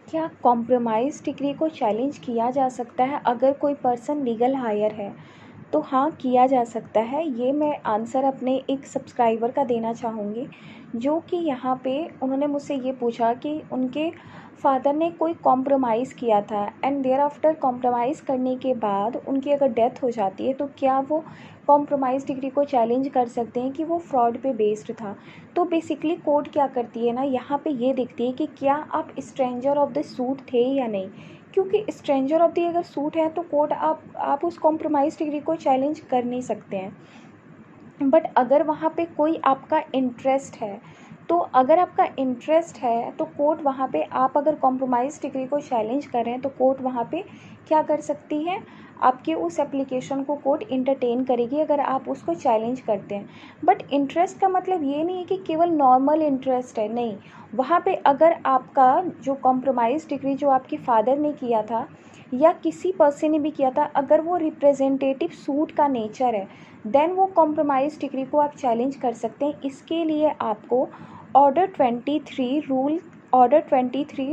क्या compromise degree को challenge किया जा सकता है अगर कोई पर्सन लीगल हायर है? तो हाँ, किया जा सकता है। ये मैं आंसर अपने एक सब्सक्राइबर का देना चाहूँगी, जो कि यहाँ पे उन्होंने मुझसे ये पूछा कि उनके फ़ादर ने कोई कॉम्प्रोमाइज़ किया था एंड देयर आफ्टर कॉम्प्रोमाइज़ करने के बाद उनकी अगर डेथ हो जाती है, तो क्या वो कॉम्प्रोमाइज़ डिग्री को चैलेंज कर सकते हैं कि वो फ्रॉड पे बेस्ड था। तो बेसिकली कोर्ट क्या करती है ना, यहाँ पे ये देखती है कि क्या आप स्ट्रेंजर ऑफ द सूट थे या नहीं। क्योंकि स्ट्रेंजर ऑफ द अगर सूट है तो कोर्ट आप उस कॉम्प्रोमाइज़ डिग्री को चैलेंज कर नहीं सकते हैं। बट अगर वहाँ पे कोई आपका इंटरेस्ट है, तो अगर आपका इंटरेस्ट है तो कोर्ट वहाँ पे, आप अगर कॉम्प्रोमाइज़ डिग्री को चैलेंज कर रहे हैं तो कोर्ट वहाँ पे क्या कर सकती है, आपके उस एप्लीकेशन को कोर्ट इंटरटेन करेगी अगर आप उसको चैलेंज करते हैं। बट इंटरेस्ट का मतलब ये नहीं है कि केवल नॉर्मल इंटरेस्ट है, नहीं। वहाँ पे अगर आपका जो कॉम्प्रोमाइज़ डिग्री जो आपके फादर ने किया था या किसी पर्सन ने भी किया था, अगर वो रिप्रेजेंटेटिव सूट का नेचर है, देन वो कॉम्प्रोमाइज़ डिग्री को आप चैलेंज कर सकते हैं। इसके लिए आपको ऑर्डर 23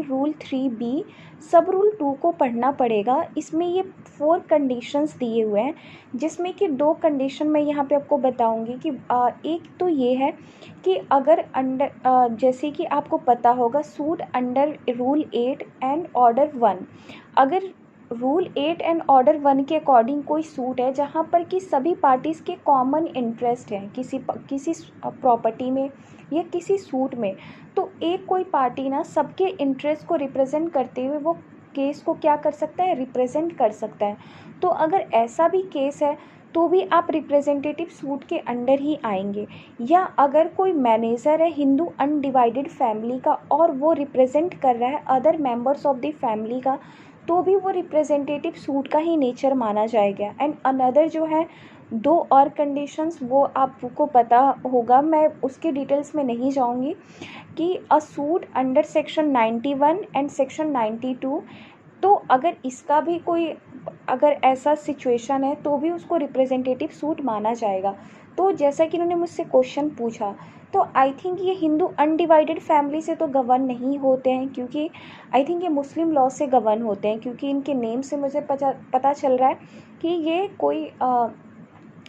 रूल 3B सब रूल 2 को पढ़ना पड़ेगा। इसमें ये 4 कंडीशंस दिए हुए हैं, जिसमें कि 2 कंडीशन मैं यहाँ पे आपको बताऊँगी कि एक तो ये है कि अगर जैसे कि आपको पता होगा suit under rule 8 and order 1, अगर रूल 8 एंड ऑर्डर 1 के अकॉर्डिंग कोई सूट है जहाँ पर कि सभी पार्टीज़ के कॉमन इंटरेस्ट हैं किसी प्रॉपर्टी में या किसी सूट में, तो एक कोई पार्टी ना सबके इंटरेस्ट को रिप्रेजेंट करते हुए वो केस को क्या कर सकता है, रिप्रेजेंट कर सकता है। तो अगर ऐसा भी केस है तो भी आप रिप्रेजेंटेटिव सूट के अंडर ही आएंगे। या अगर कोई मैनेजर है हिंदू अनडिवाइडेड फैमिली का और वो रिप्रेजेंट कर रहा है other members of the family का, तो भी वो रिप्रेजेंटेटिव सूट का ही नेचर माना जाएगा। एंड अनदर जो है 2 और कंडीशंस वो आपको पता होगा, मैं उसके डिटेल्स में नहीं जाऊंगी, कि अ suit under section 91 and section 92, तो अगर इसका भी कोई अगर ऐसा सिचुएशन है तो भी उसको रिप्रेजेंटेटिव सूट माना जाएगा। तो जैसा कि इन्होंने मुझसे क्वेश्चन पूछा, तो आई थिंक ये हिंदू अनडिवाइडेड फैमिली से तो गवर्न नहीं होते हैं, क्योंकि आई थिंक ये मुस्लिम लॉ से गवर्न होते हैं, क्योंकि इनके नेम से मुझे पता चल रहा है कि ये कोई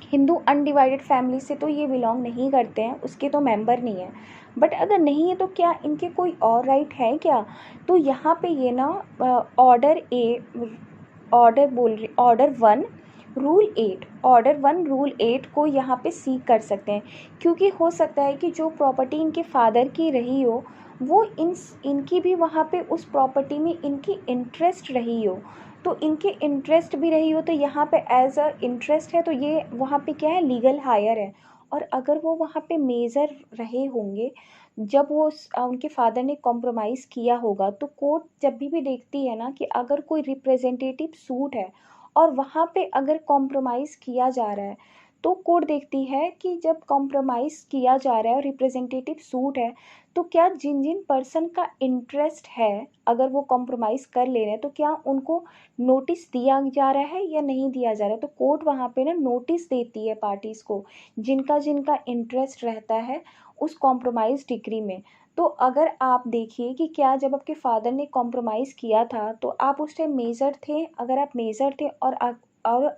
हिंदू अनडिवाइडेड फैमिली से तो ये बिलोंग नहीं करते हैं, उसके तो मेंबर नहीं है। बट अगर नहीं है तो क्या इनके कोई और राइट है क्या? तो यहाँ पे ये ना ऑर्डर 1 रूल 8 को यहाँ पे सीक कर सकते हैं, क्योंकि हो सकता है कि जो प्रॉपर्टी इनके फादर की रही हो वो इनकी भी वहाँ पे उस प्रॉपर्टी में इनकी इंटरेस्ट रही हो, तो इनके इंटरेस्ट भी रही हो, तो यहाँ पे एज अ इंटरेस्ट है, तो ये वहाँ पे क्या है, लीगल हायर है। और अगर वो वहाँ पे मेजर रहे होंगे जब वो उनके फादर ने कॉम्प्रोमाइज़ किया होगा, तो कोर्ट जब भी देखती है ना कि अगर कोई रिप्रेजेंटेटिव सूट है और वहाँ पे अगर कॉम्प्रोमाइज़ किया जा रहा है, तो कोर्ट देखती है कि जब कॉम्प्रोमाइज़ किया जा रहा है और रिप्रेजेंटेटिव सूट है, तो क्या जिन जिन पर्सन का इंटरेस्ट है अगर वो कॉम्प्रोमाइज़ कर ले रहे हैं, तो क्या उनको नोटिस दिया जा रहा है या नहीं दिया जा रहा है। तो कोर्ट वहाँ पे ना नोटिस देती है पार्टीज़ को, जिनका जिनका इंटरेस्ट रहता है उस कॉम्प्रोमाइज़ डिग्री में। तो अगर आप देखिए कि क्या जब आपके फादर ने कॉम्प्रोमाइज़ किया था तो आप उस टाइम मेजर थे, अगर आप मेजर थे और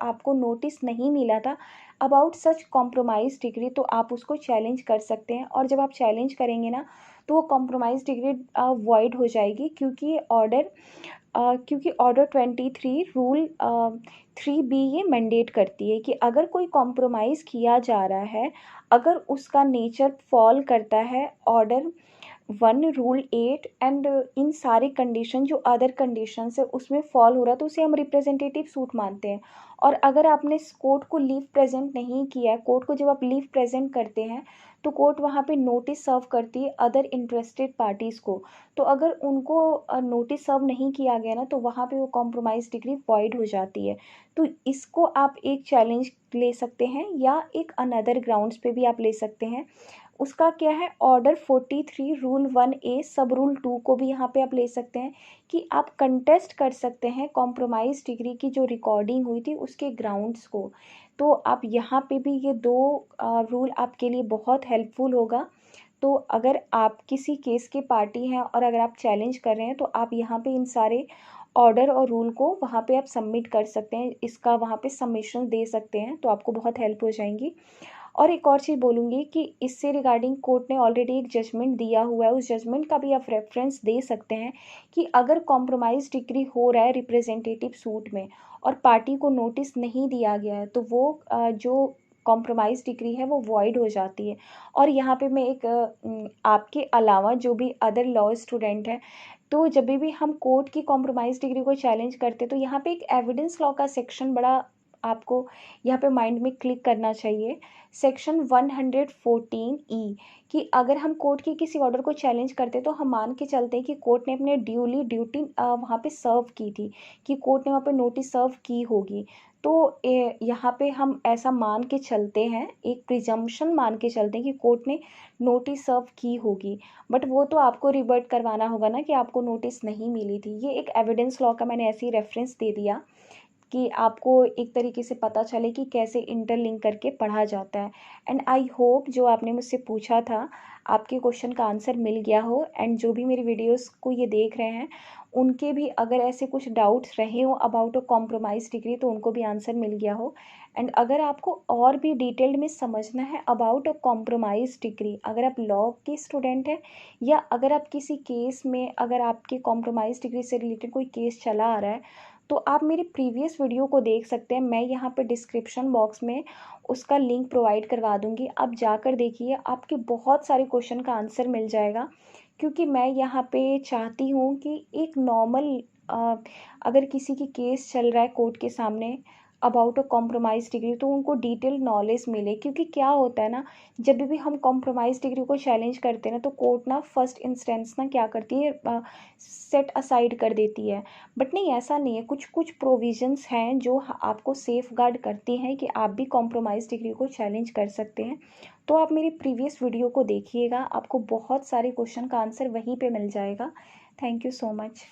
आपको नोटिस नहीं मिला था अबाउट सच कॉम्प्रोमाइज़ डिग्री, तो आप उसको चैलेंज कर सकते हैं। और जब आप चैलेंज करेंगे ना तो वो कॉम्प्रोमाइज़ डिग्री वॉइड हो जाएगी, क्योंकि ऑर्डर 23 रूल 3B ये मैंडेट करती है कि अगर कोई कॉम्प्रोमाइज़ किया जा रहा है, अगर उसका नेचर फॉल करता है ऑर्डर 1 रूल 8 एंड इन सारे कंडीशन जो अदर कंडीशंस है उसमें फॉल हो रहा है, तो उसे हम रिप्रेजेंटेटिव सूट मानते हैं। और अगर आपने कोर्ट को लीव प्रेजेंट नहीं किया है, कोर्ट को जब आप लीव प्रेजेंट करते हैं तो कोर्ट वहाँ पे नोटिस सर्व करती है अदर इंटरेस्टेड पार्टीज़ को, तो अगर उनको नोटिस सर्व नहीं किया गया ना तो वहाँ पे वो कॉम्प्रोमाइज़ डिग्री वॉइड हो जाती है। तो इसको आप एक चैलेंज ले सकते हैं या एक अनदर ग्राउंड्स पे भी आप ले सकते हैं। उसका क्या है, ऑर्डर 43 रूल 1A सब रूल 2 को भी यहाँ पे आप ले सकते हैं कि आप कंटेस्ट कर सकते हैं कॉम्प्रोमाइज़ डिग्री की जो रिकॉर्डिंग हुई थी उसके ग्राउंड्स को। तो आप यहाँ पे भी ये 2 रूल आपके लिए बहुत हेल्पफुल होगा। तो अगर आप किसी केस के पार्टी हैं और अगर आप चैलेंज कर रहे हैं तो आप यहाँ पे इन सारे ऑर्डर और रूल को वहाँ पे आप सबमिट कर सकते हैं, इसका वहाँ पे सबमिशन दे सकते हैं, तो आपको बहुत हेल्प हो जाएंगी। और एक और चीज़ बोलूँगी कि इससे रिगार्डिंग कोर्ट ने ऑलरेडी एक जजमेंट दिया हुआ है, उस जजमेंट का भी आप रेफरेंस दे सकते हैं कि अगर कॉम्प्रोमाइज़ डिग्री हो रहा है रिप्रेजेंटेटिव सूट में और पार्टी को नोटिस नहीं दिया गया है तो वो जो कॉम्प्रोमाइज़ डिग्री है वो वॉइड हो जाती है। और यहाँ पे मैं आपके अलावा जो भी अदर लॉ स्टूडेंट हैं, तो जब भी हम कोर्ट की कॉम्प्रोमाइज़ डिग्री को चैलेंज करते हैं तो यहाँ पे एक एविडेंस लॉ का सेक्शन बड़ा आपको यहाँ पे माइंड में क्लिक करना चाहिए। सेक्शन 114E कि अगर हम कोर्ट की किसी ऑर्डर को चैलेंज करते तो हम मान के चलते हैं कि कोर्ट ने अपने ड्यूटी वहाँ पे सर्व की थी, कि कोर्ट ने वहाँ पे नोटिस सर्व की होगी। तो यहाँ पे हम ऐसा मान के चलते हैं, एक प्रिजम्पशन मान के चलते हैं कि कोर्ट ने नोटिस सर्व की होगी, बट वो तो आपको रिवर्ट करवाना होगा ना कि आपको नोटिस नहीं मिली थी। ये एक एविडेंस लॉ का मैंने ऐसे ही रेफरेंस दे दिया कि आपको एक तरीके से पता चले कि कैसे इंटरलिंक करके पढ़ा जाता है। एंड आई होप जो आपने मुझसे पूछा था आपके क्वेश्चन का आंसर मिल गया हो, एंड जो भी मेरी वीडियोस को ये देख रहे हैं उनके भी अगर ऐसे कुछ डाउट्स रहे हो अबाउट अ कॉम्प्रोमाइज़ डिग्री तो उनको भी आंसर मिल गया हो। एंड अगर आपको और भी डिटेल्ड में समझना है अबाउट अ कॉम्प्रोमाइज़ डिग्री, अगर आप लॉ के स्टूडेंट हैं या अगर आप किसी केस में अगर आपके कॉम्प्रोमाइज़ डिग्री से रिलेटेड कोई केस चला आ रहा है, तो आप मेरे प्रीवियस वीडियो को देख सकते हैं। मैं यहाँ पे डिस्क्रिप्शन बॉक्स में उसका लिंक प्रोवाइड करवा दूँगी, आप जाकर देखिए, आपके बहुत सारे क्वेश्चन का आंसर मिल जाएगा। क्योंकि मैं यहाँ पे चाहती हूँ कि एक नॉर्मल अगर किसी की केस चल रहा है कोर्ट के सामने अबाउट अ कॉम्प्रोमाइज़ डिग्री तो उनको डिटेल नॉलेज मिले। क्योंकि क्या होता है ना, जब भी हम कॉम्प्रोमाइज़ डिग्री को चैलेंज करते हैं ना तो कोर्ट ना फर्स्ट इंस्टेंस ना क्या करती है, सेट असाइड कर देती है। बट नहीं, ऐसा नहीं है, कुछ कुछ प्रोविजंस हैं जो आपको सेफ गार्ड करती हैं कि आप भी कॉम्प्रोमाइज़ डिग्री को चैलेंज कर सकते हैं। तो आप मेरी प्रीवियस वीडियो को देखिएगा, आपको बहुत सारे क्वेश्चन का आंसर वहीं पे मिल जाएगा। Thank you so much.